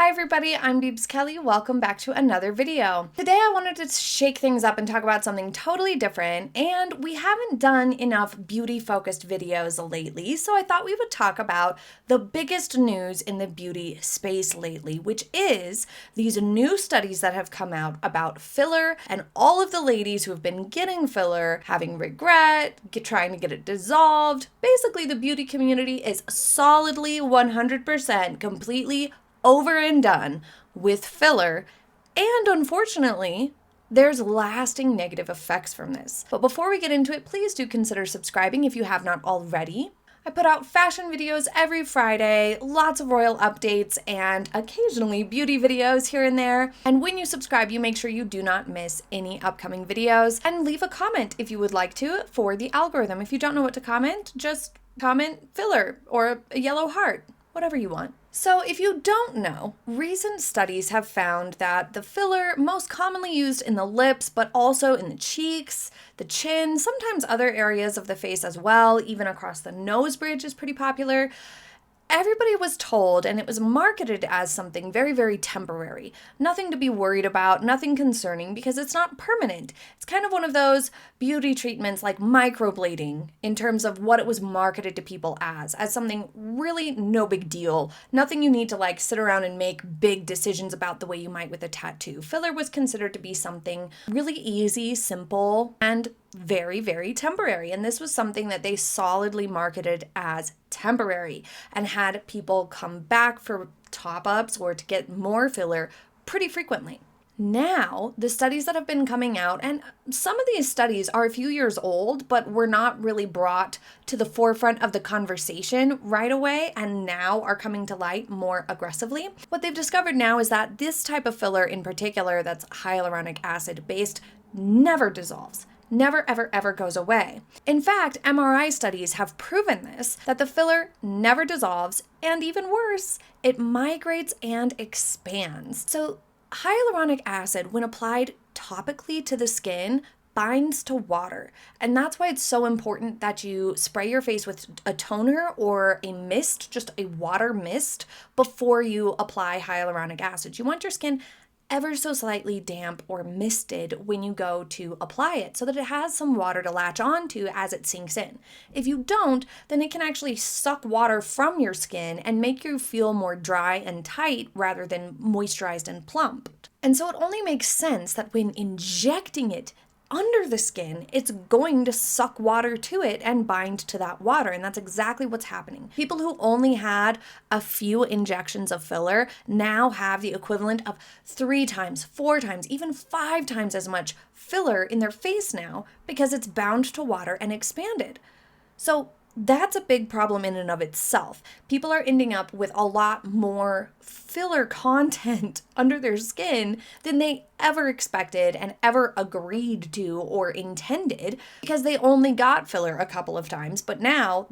everybody, I'm Beebs Kelley. Welcome back to another video. Today I wanted to shake things up and talk about something totally different, and we haven't done enough beauty-focused videos lately, so I thought we would talk about the biggest news in the beauty space lately, which is these new studies that have come out about filler and all of the ladies who have been getting filler, having regret, trying to get it dissolved. Basically, the beauty community is solidly 100% completely over and done with filler, and unfortunately, there's lasting negative effects from this. But before we get into it, please do consider subscribing if you have not already. I put out fashion videos every Friday, lots of royal updates, and occasionally beauty videos here and there. And when you subscribe, you make sure you do not miss any upcoming videos, and leave a comment if you would like to for the algorithm. If you don't know what to comment, just comment filler or a yellow heart, whatever you want. So if you don't know, recent studies have found that the filler most commonly used in the lips, but also in the cheeks, the chin, sometimes other areas of the face as well, even across the nose bridge is pretty popular. Everybody was told, and it was marketed as something very, very temporary. Nothing to be worried about, nothing concerning, because it's not permanent. It's kind of one of those beauty treatments like microblading in terms of what it was marketed to people as something really no big deal. Nothing you need to like sit around and make big decisions about the way you might with a tattoo. Filler was considered to be something really easy, simple, and very, very temporary. And this was something that they solidly marketed as temporary and had people come back for top-ups or to get more filler pretty frequently. Now, the studies that have been coming out, and some of these studies are a few years old, but were not really brought to the forefront of the conversation right away, and now are coming to light more aggressively. What they've discovered now is that this type of filler in particular, that's hyaluronic acid based, never dissolves. Never, ever, ever goes away. In fact, MRI studies have proven this, that the filler never dissolves, and even worse, it migrates and expands. So hyaluronic acid, when applied topically to the skin, binds to water. And that's why it's so important that you spray your face with a toner or a mist, just a water mist, before you apply hyaluronic acid. You want your skin ever so slightly damp or misted when you go to apply it so that it has some water to latch onto as it sinks in. If you don't, then it can actually suck water from your skin and make you feel more dry and tight rather than moisturized and plump. And so it only makes sense that when injecting it under the skin, it's going to suck water to it and bind to that water. And that's exactly what's happening. People who only had a few injections of filler now have the equivalent of 3 times, 4 times, even 5 times as much filler in their face now because it's bound to water and expanded. So that's a big problem in and of itself. People are ending up with a lot more filler content under their skin than they ever expected and ever agreed to or intended because they only got filler a couple of times, but now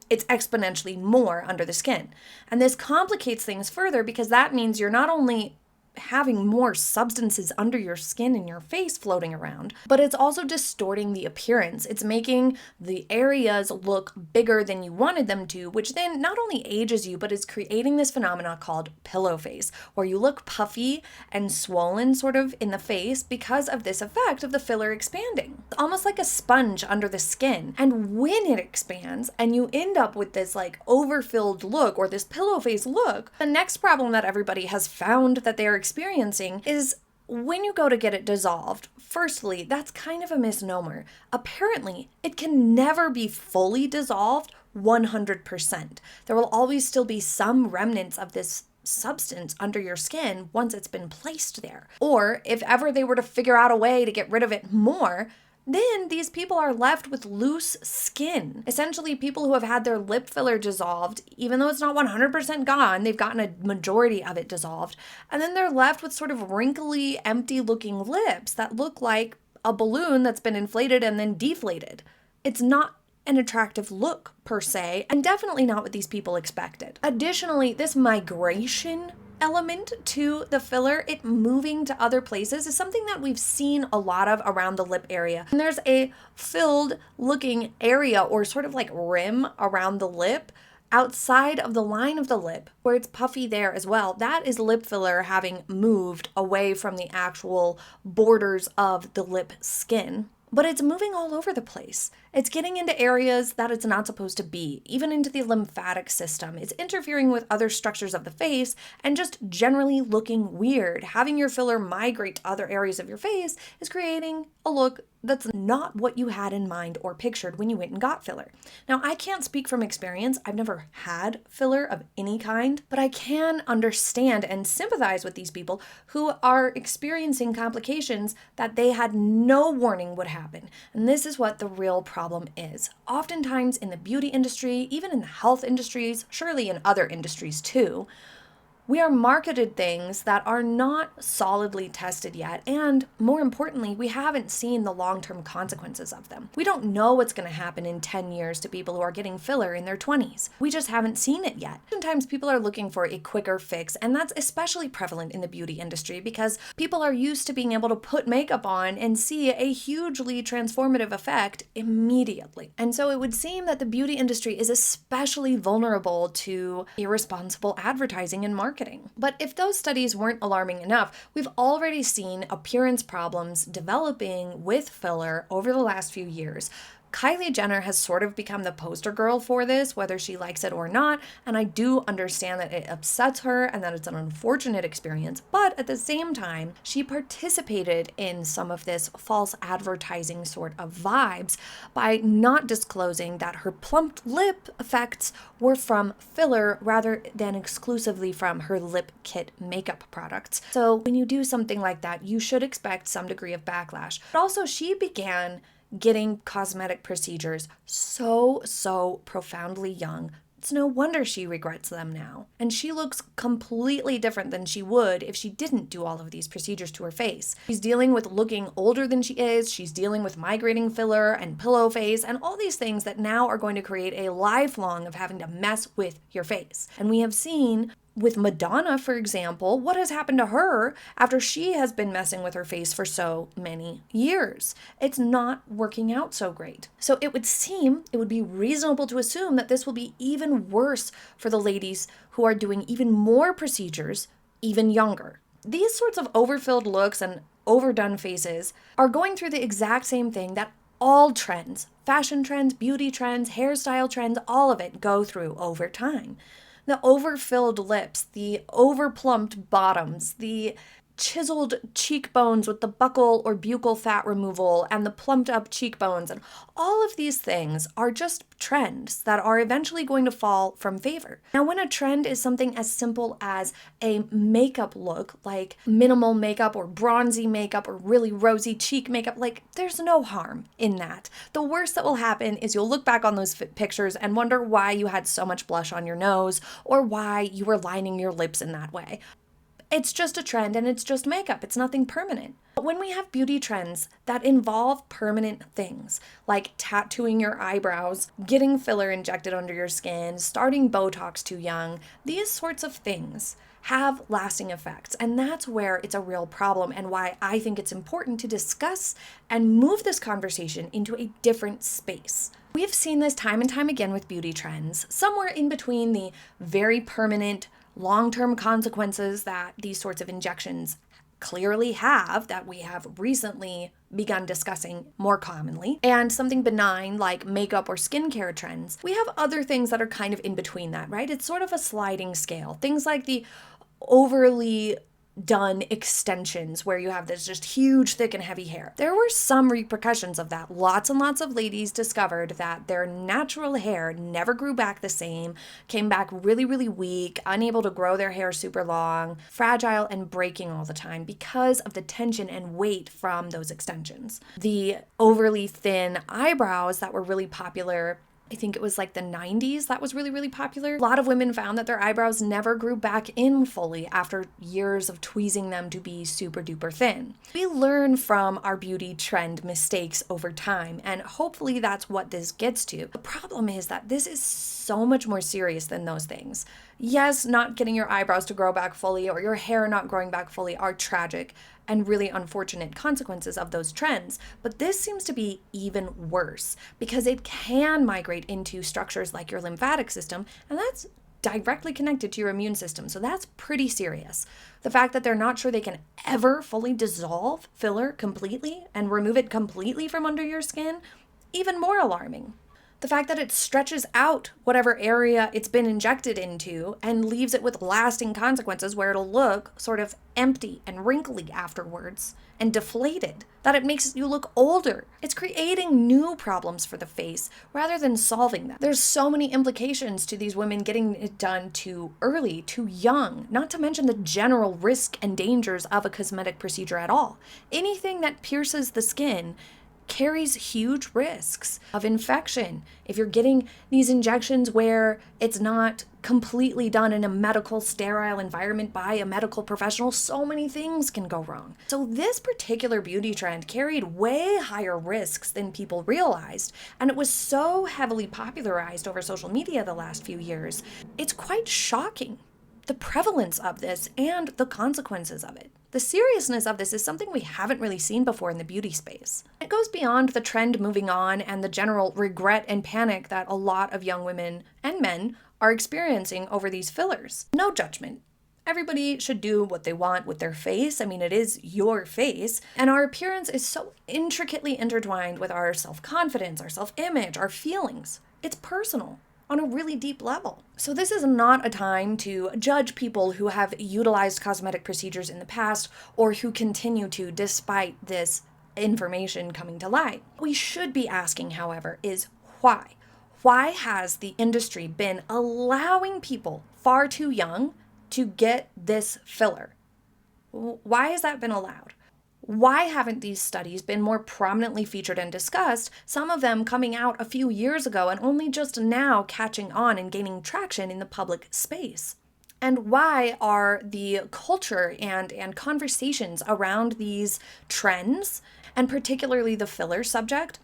it's exponentially more under the skin. And this complicates things further because that means you're not only having more substances under your skin and your face floating around, but it's also distorting the appearance. It's making the areas look bigger than you wanted them to, which then not only ages you, but is creating this phenomena called pillow face, where you look puffy and swollen sort of in the face because of this effect of the filler expanding. It's almost like a sponge under the skin. And when it expands and you end up with this like overfilled look or this pillow face look, the next problem that everybody has found that they're experiencing is when you go to get it dissolved. Firstly, that's kind of a misnomer. Apparently, it can never be fully dissolved 100%. There will always still be some remnants of this substance under your skin once it's been placed there. Or if ever they were to figure out a way to get rid of it more, then these people are left with loose skin. Essentially, people who have had their lip filler dissolved, even though it's not 100% gone, they've gotten a majority of it dissolved, and then they're left with sort of wrinkly, empty-looking lips that look like a balloon that's been inflated and then deflated. It's not an attractive look, per se, and definitely not what these people expected. Additionally, this migration element to the filler, it moving to other places, is something that we've seen a lot of around the lip area. And there's a filled looking area or sort of like rim around the lip outside of the line of the lip, where it's puffy there as well, that is lip filler having moved away from the actual borders of the lip skin. But it's moving all over the place. It's getting into areas that it's not supposed to be, even into the lymphatic system. It's interfering with other structures of the face and just generally looking weird. Having your filler migrate to other areas of your face is creating a look that's not what you had in mind or pictured when you went and got filler. Now, I can't speak from experience. I've never had filler of any kind, but I can understand and sympathize with these people who are experiencing complications that they had no warning would happen. And this is what the real problem is. Oftentimes in the beauty industry, even in the health industries, surely in other industries too, we are marketed things that are not solidly tested yet, and more importantly, we haven't seen the long-term consequences of them. We don't know what's going to happen in 10 years to people who are getting filler in their 20s. We just haven't seen it yet. Sometimes people are looking for a quicker fix, and that's especially prevalent in the beauty industry because people are used to being able to put makeup on and see a hugely transformative effect immediately. And so it would seem that the beauty industry is especially vulnerable to irresponsible advertising and marketing. But if those studies weren't alarming enough, we've already seen appearance problems developing with filler over the last few years. Kylie Jenner has sort of become the poster girl for this, whether she likes it or not, and I do understand that it upsets her and that it's an unfortunate experience, but at the same time, she participated in some of this false advertising sort of vibes by not disclosing that her plumped lip effects were from filler rather than exclusively from her lip kit makeup products. So when you do something like that, you should expect some degree of backlash. But also, she began getting cosmetic procedures so profoundly young. It's no wonder she regrets them now. And she looks completely different than she would if she didn't do all of these procedures to her face. She's dealing with looking older than she is. She's dealing with migrating filler and pillow face and all these things that now are going to create a lifelong of having to mess with your face. And we have seen with Madonna, for example, what has happened to her after she has been messing with her face for so many years. It's not working out so great. So it would be reasonable to assume that this will be even worse for the ladies who are doing even more procedures, even younger. These sorts of overfilled looks and overdone faces are going through the exact same thing that all trends, fashion trends, beauty trends, hairstyle trends, all of it go through over time. The overfilled lips, the overplumped bottoms, the chiseled cheekbones with the buccal or buccal fat removal and the plumped up cheekbones, and all of these things are just trends that are eventually going to fall from favor. Now, when a trend is something as simple as a makeup look, like minimal makeup or bronzy makeup or really rosy cheek makeup, like there's no harm in that. The worst that will happen is you'll look back on those pictures and wonder why you had so much blush on your nose or why you were lining your lips in that way. It's just a trend and it's just makeup. It's nothing permanent. But when we have beauty trends that involve permanent things, like tattooing your eyebrows, getting filler injected under your skin, starting Botox too young, these sorts of things have lasting effects. And that's where it's a real problem and why I think it's important to discuss and move this conversation into a different space. We've seen this time and time again with beauty trends, somewhere in between the very permanent long-term consequences that these sorts of injections clearly have, that we have recently begun discussing more commonly, and something benign like makeup or skincare trends. We have other things that are kind of in between that, right? It's sort of a sliding scale. Things like the overly done extensions where you have this just huge, thick, and heavy hair. There were some repercussions of that. Lots and lots of ladies discovered that their natural hair never grew back the same, came back really, really weak, unable to grow their hair super long, fragile and breaking all the time because of the tension and weight from those extensions. The overly thin eyebrows that were really popular, I think it was like the 90s that was really, really popular. A lot of women found that their eyebrows never grew back in fully after years of tweezing them to be super duper thin. We learn from our beauty trend mistakes over time, and hopefully that's what this gets to. The problem is that this is so much more serious than those things. Yes, not getting your eyebrows to grow back fully or your hair not growing back fully are tragic and really unfortunate consequences of those trends, but this seems to be even worse because it can migrate into structures like your lymphatic system, and that's directly connected to your immune system, so that's pretty serious. The fact that they're not sure they can ever fully dissolve filler completely and remove it completely from under your skin, even more alarming. The fact that it stretches out whatever area it's been injected into and leaves it with lasting consequences where it'll look sort of empty and wrinkly afterwards and deflated, that it makes you look older. It's creating new problems for the face rather than solving them. There's so many implications to these women getting it done too early, too young, not to mention the general risk and dangers of a cosmetic procedure at all. Anything that pierces the skin carries huge risks of infection. If you're getting these injections where it's not completely done in a medical sterile environment by a medical professional, so many things can go wrong. So this particular beauty trend carried way higher risks than people realized, and it was so heavily popularized over social media the last few years. It's quite shocking, the prevalence of this and the consequences of it. The seriousness of this is something we haven't really seen before in the beauty space. It goes beyond the trend moving on and the general regret and panic that a lot of young women and men are experiencing over these fillers. No judgment. Everybody should do what they want with their face. I mean, it is your face. And our appearance is so intricately intertwined with our self-confidence, our self-image, our feelings. It's personal on a really deep level. So this is not a time to judge people who have utilized cosmetic procedures in the past or who continue to despite this information coming to light. What we should be asking, however, is why? Why has the industry been allowing people far too young to get this filler? Why has that been allowed? Why haven't these studies been more prominently featured and discussed, some of them coming out a few years ago and only just now catching on and gaining traction in the public space? And why are the culture and conversations around these trends, and particularly the filler subject,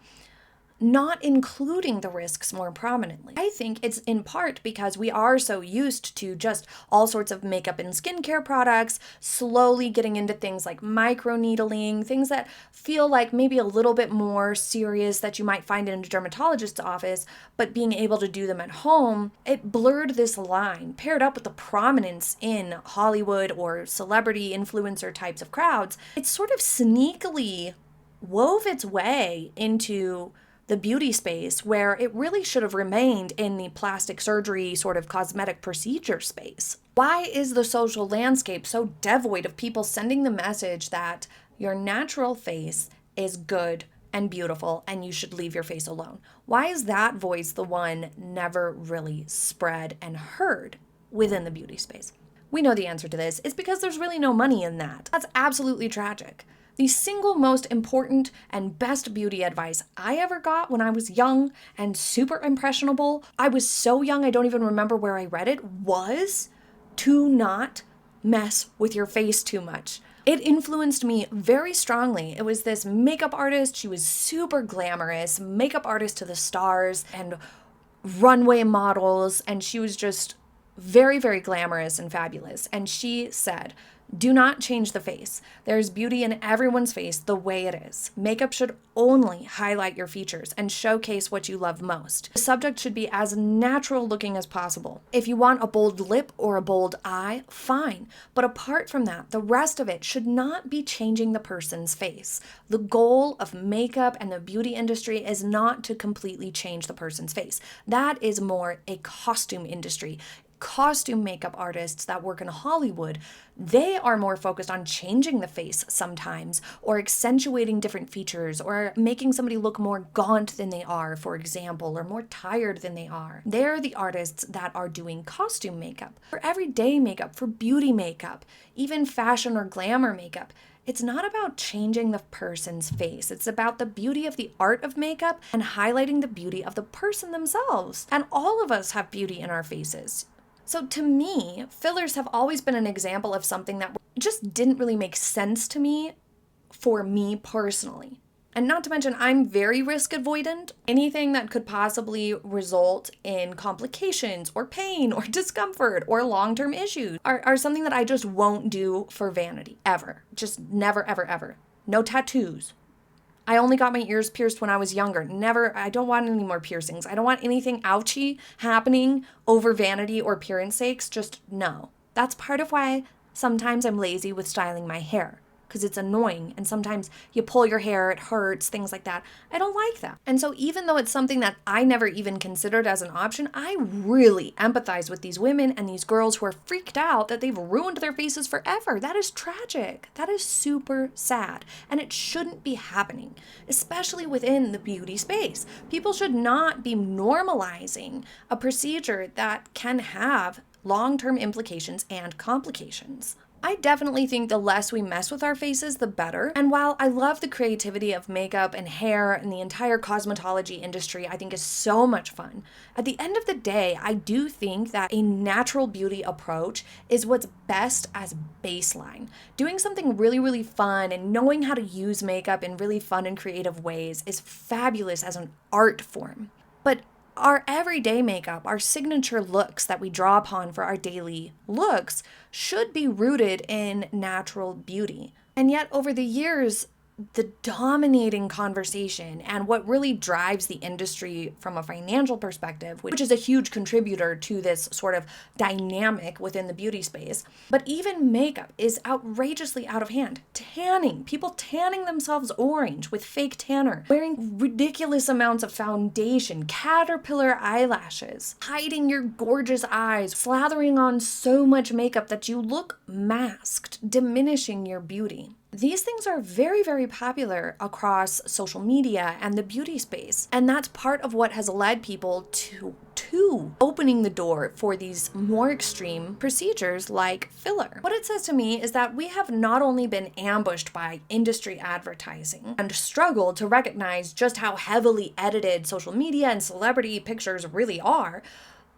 not including the risks more prominently? I think it's in part because we are so used to just all sorts of makeup and skincare products, slowly getting into things like microneedling, things that feel like maybe a little bit more serious that you might find in a dermatologist's office, but being able to do them at home, it blurred this line, paired up with the prominence in Hollywood or celebrity influencer types of crowds. It sort of sneakily wove its way into the beauty space where it really should have remained in the plastic surgery sort of cosmetic procedure space. Why is the social landscape so devoid of people sending the message that your natural face is good and beautiful and you should leave your face alone? Why is that voice the one never really spread and heard within the beauty space? We know the answer to this. It's because there's really no money in that. That's absolutely tragic. The single most important and best beauty advice I ever got when I was young and super impressionable, I was so young I don't even remember where I read it, was to not mess with your face too much. It influenced me very strongly. It was this makeup artist. She was super glamorous, makeup artist to the stars and runway models, and she was just very, very glamorous and fabulous. And she said, do not change the face. There's beauty in everyone's face the way it is. Makeup should only highlight your features and showcase what you love most. The subject should be as natural looking as possible. If you want a bold lip or a bold eye, fine. But apart from that, the rest of it should not be changing the person's face. The goal of makeup and the beauty industry is not to completely change the person's face. That is more a costume industry. Costume makeup artists that work in Hollywood, they are more focused on changing the face sometimes, or accentuating different features, or making somebody look more gaunt than they are, for example, or more tired than they are. They're the artists that are doing costume makeup. For everyday makeup, for beauty makeup, even fashion or glamour makeup, it's not about changing the person's face. It's about the beauty of the art of makeup and highlighting the beauty of the person themselves. And all of us have beauty in our faces. So to me, fillers have always been an example of something that just didn't really make sense to me for me personally. And not to mention, I'm very risk avoidant. Anything that could possibly result in complications or pain or discomfort or long-term issues are something that I just won't do for vanity, ever. Just never, ever, ever. No tattoos. I only got my ears pierced when I was younger. Never, I don't want any more piercings. I don't want anything ouchy happening over vanity or appearance sakes. Just no. That's part of why sometimes I'm lazy with styling my hair, because it's annoying. And sometimes you pull your hair, it hurts, things like that. I don't like that. And so even though it's something that I never even considered as an option, I really empathize with these women and these girls who are freaked out that they've ruined their faces forever. That is tragic. That is super sad. And it shouldn't be happening, especially within the beauty space. People should not be normalizing a procedure that can have long-term implications and complications. I definitely think the less we mess with our faces, the better. And while I love the creativity of makeup and hair and the entire cosmetology industry, I think is so much fun, at the end of the day, I do think that a natural beauty approach is what's best as baseline. Doing something really, really fun and knowing how to use makeup in really fun and creative ways is fabulous as an art form. But our everyday makeup, our signature looks that we draw upon for our daily looks, should be rooted in natural beauty. And yet, over the years, the dominating conversation and what really drives the industry from a financial perspective, which is a huge contributor to this sort of dynamic within the beauty space, but even makeup is outrageously out of hand. Tanning, people tanning themselves orange with fake tanner, wearing ridiculous amounts of foundation, caterpillar eyelashes, hiding your gorgeous eyes, slathering on so much makeup that you look masked, diminishing your beauty. These things are very, very popular across social media and the beauty space. And that's part of what has led people to opening the door for these more extreme procedures like filler. What it says to me is that we have not only been ambushed by industry advertising and struggled to recognize just how heavily edited social media and celebrity pictures really are,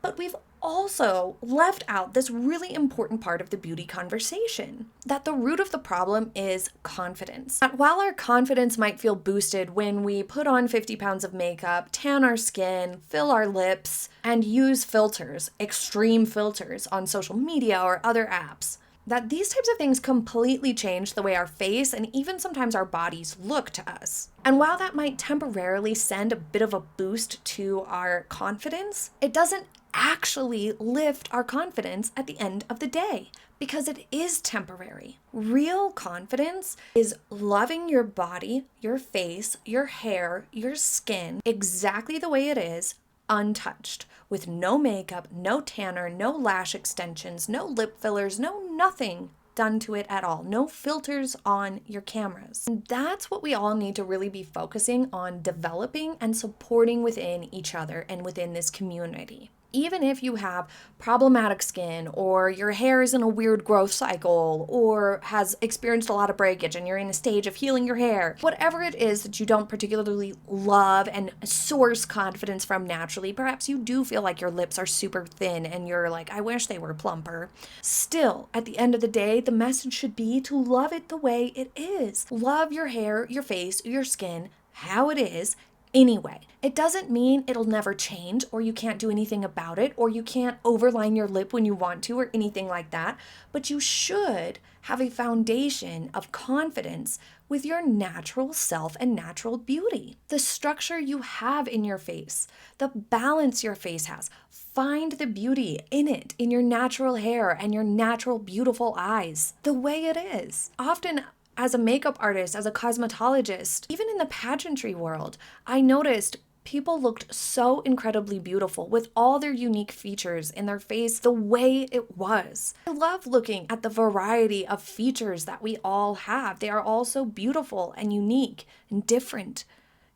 but we've also left out this really important part of the beauty conversation, that the root of the problem is confidence. That while our confidence might feel boosted when we put on 50 pounds of makeup, tan our skin, fill our lips, and use filters, extreme filters on social media or other apps, that these types of things completely change the way our face and even sometimes our bodies look to us. And while that might temporarily send a bit of a boost to our confidence, it doesn't actually lift our confidence at the end of the day, because it is temporary. Real confidence is loving your body, your face, your hair, your skin exactly the way it is, untouched, with no makeup, no tanner, no lash extensions, no lip fillers, no nothing done to it at all. No filters on your cameras. And that's what we all need to really be focusing on developing and supporting within each other and within this community. Even if you have problematic skin, or your hair is in a weird growth cycle, or has experienced a lot of breakage and you're in a stage of healing your hair, whatever it is that you don't particularly love and source confidence from naturally, perhaps you do feel like your lips are super thin and you're like, I wish they were plumper. Still, at the end of the day, the message should be to love it the way it is. Love your hair, your face, your skin, how it is, anyway. It doesn't mean it'll never change, or you can't do anything about it, or you can't overline your lip when you want to, or anything like that. But you should have a foundation of confidence with your natural self and natural beauty. The structure you have in your face, the balance your face has. Find the beauty in it, in your natural hair and your natural beautiful eyes, the way it is. Often, as a makeup artist, as a cosmetologist, even in the pageantry world, I noticed people looked so incredibly beautiful with all their unique features in their face the way it was. I love looking at the variety of features that we all have. They are all so beautiful and unique and different.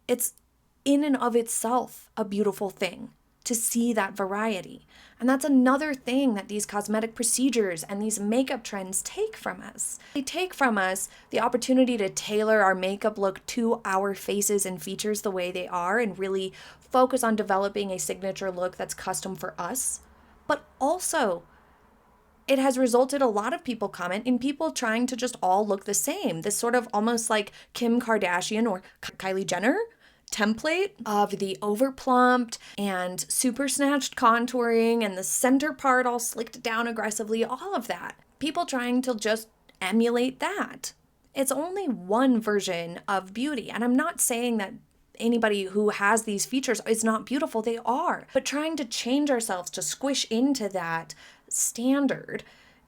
It's in and of itself a beautiful thing to see that variety. And that's another thing that these cosmetic procedures and these makeup trends take from us. They take from us the opportunity to tailor our makeup look to our faces and features the way they are and really focus on developing a signature look that's custom for us, but also it has resulted, a lot of people comment, in people trying to just all look the same. This sort of almost like Kim Kardashian or Kylie Jenner template of the overplumped and super snatched contouring and the center part all slicked down aggressively, all of that. People trying to just emulate that. It's only one version of beauty. And I'm not saying that anybody who has these features is not beautiful. They are. But trying to change ourselves to squish into that standard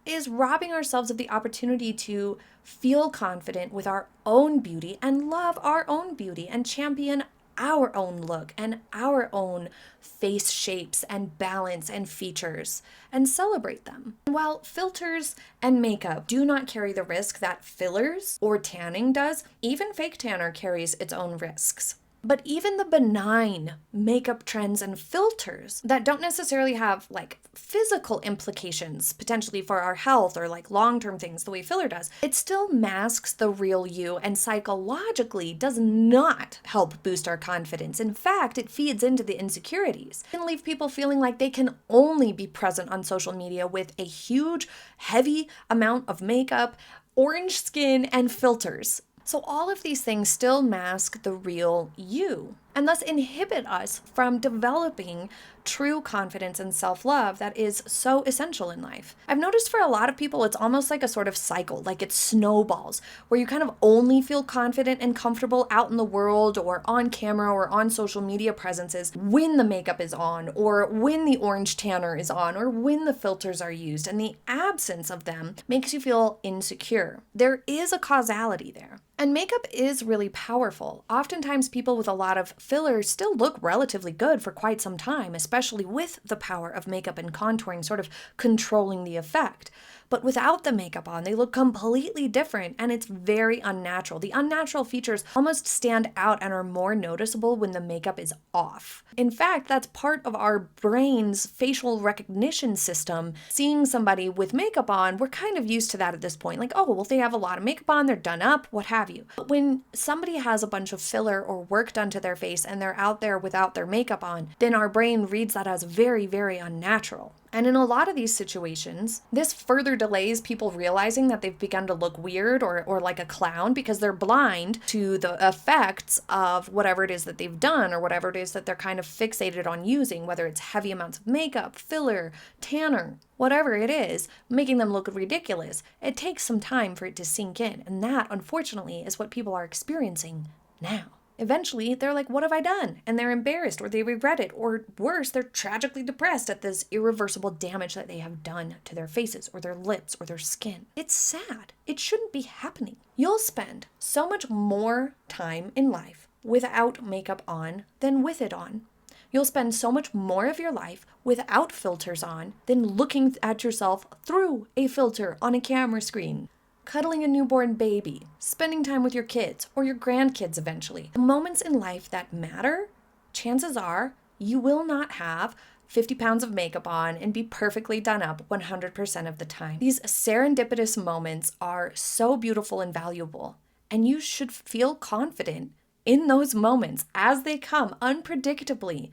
is robbing ourselves of the opportunity to feel confident with our own beauty and love our own beauty and champion our own look and our own face shapes and balance and features and celebrate them. While filters and makeup do not carry the risk that fillers or tanning does, even fake tanner carries its own risks. But even the benign makeup trends and filters that don't necessarily have like physical implications potentially for our health or like long-term things the way filler does, it still masks the real you and psychologically does not help boost our confidence. In fact, it feeds into the insecurities. It can leave people feeling like they can only be present on social media with a huge, heavy amount of makeup, orange skin, and filters. So all of these things still mask the real you and thus inhibit us from developing true confidence and self-love that is so essential in life. I've noticed for a lot of people, it's almost like a sort of cycle, like it snowballs, where you kind of only feel confident and comfortable out in the world or on camera or on social media presences when the makeup is on or when the orange tanner is on or when the filters are used, and the absence of them makes you feel insecure. There is a causality there. And makeup is really powerful. Oftentimes people with a lot of fillers still look relatively good for quite some time, especially with the power of makeup and contouring sort of controlling the effect. But without the makeup on, they look completely different and it's very unnatural. The unnatural features almost stand out and are more noticeable when the makeup is off. In fact, that's part of our brain's facial recognition system. Seeing somebody with makeup on, we're kind of used to that at this point. Like, oh, well, they have a lot of makeup on, they're done up, what have you. But when somebody has a bunch of filler or work done to their face and they're out there without their makeup on, then our brain reads that as very, very unnatural. And in a lot of these situations, this further delays people realizing that they've begun to look weird or like a clown because they're blind to the effects of whatever it is that they've done or whatever it is that they're kind of fixated on using, whether it's heavy amounts of makeup, filler, tanner, whatever it is, making them look ridiculous. It takes some time for it to sink in, and that, unfortunately, is what people are experiencing now. Eventually, they're like, what have I done? And they're embarrassed or they regret it, or worse, they're tragically depressed at this irreversible damage that they have done to their faces or their lips or their skin. It's sad. It shouldn't be happening. You'll spend so much more time in life without makeup on than with it on. You'll spend so much more of your life without filters on than looking at yourself through a filter on a camera screen. Cuddling a newborn baby, spending time with your kids or your grandkids eventually. The moments in life that matter, chances are you will not have 50 pounds of makeup on and be perfectly done up 100% of the time. These serendipitous moments are so beautiful and valuable, and you should feel confident in those moments as they come unpredictably,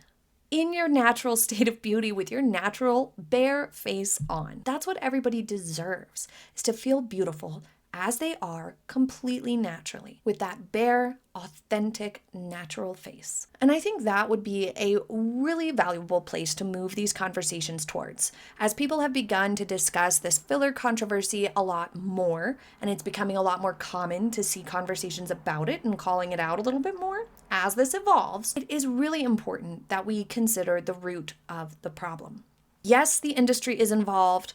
in your natural state of beauty with your natural bare face on. That's what everybody deserves, is to feel beautiful as they are completely naturally with that bare, authentic, natural face. And I think that would be a really valuable place to move these conversations towards. As people have begun to discuss this filler controversy a lot more, and it's becoming a lot more common to see conversations about it and calling it out a little bit more, as this evolves, it is really important that we consider the root of the problem. Yes, the industry is involved.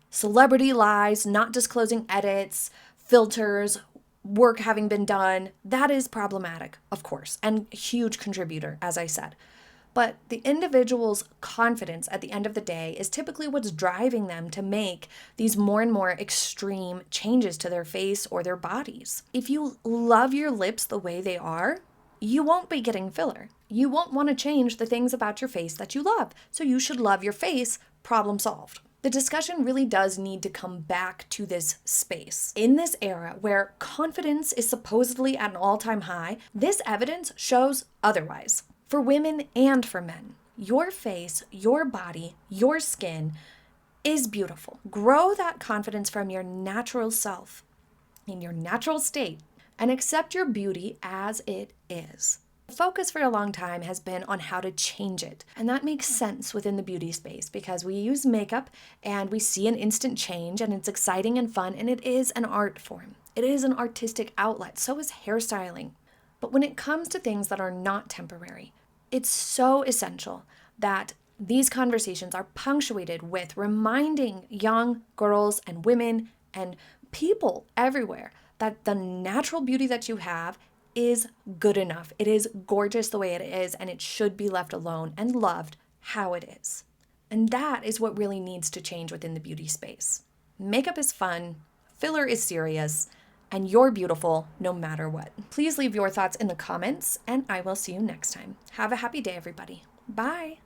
Celebrity lies, not disclosing edits, filters, work having been done, that is problematic, of course, and a huge contributor, as I said. But the individual's confidence at the end of the day is typically what's driving them to make these more and more extreme changes to their face or their bodies. If you love your lips the way they are, you won't be getting filler. You won't want to change the things about your face that you love. So you should love your face, problem solved. The discussion really does need to come back to this space. In this era where confidence is supposedly at an all-time high, this evidence shows otherwise. For women and for men, your face, your body, your skin is beautiful. Grow that confidence from your natural self, in your natural state, and accept your beauty as it is. The focus for a long time has been on how to change it. And that makes sense within the beauty space because we use makeup and we see an instant change and it's exciting and fun, and it is an art form. It is an artistic outlet. So is hairstyling. But when it comes to things that are not temporary, it's so essential that these conversations are punctuated with reminding young girls and women and people everywhere that the natural beauty that you have is good enough. It is gorgeous the way it is, and it should be left alone and loved how it is. And that is what really needs to change within the beauty space. Makeup is fun, filler is serious, and you're beautiful no matter what. Please leave your thoughts in the comments, and I will see you next time. Have a happy day, everybody. Bye.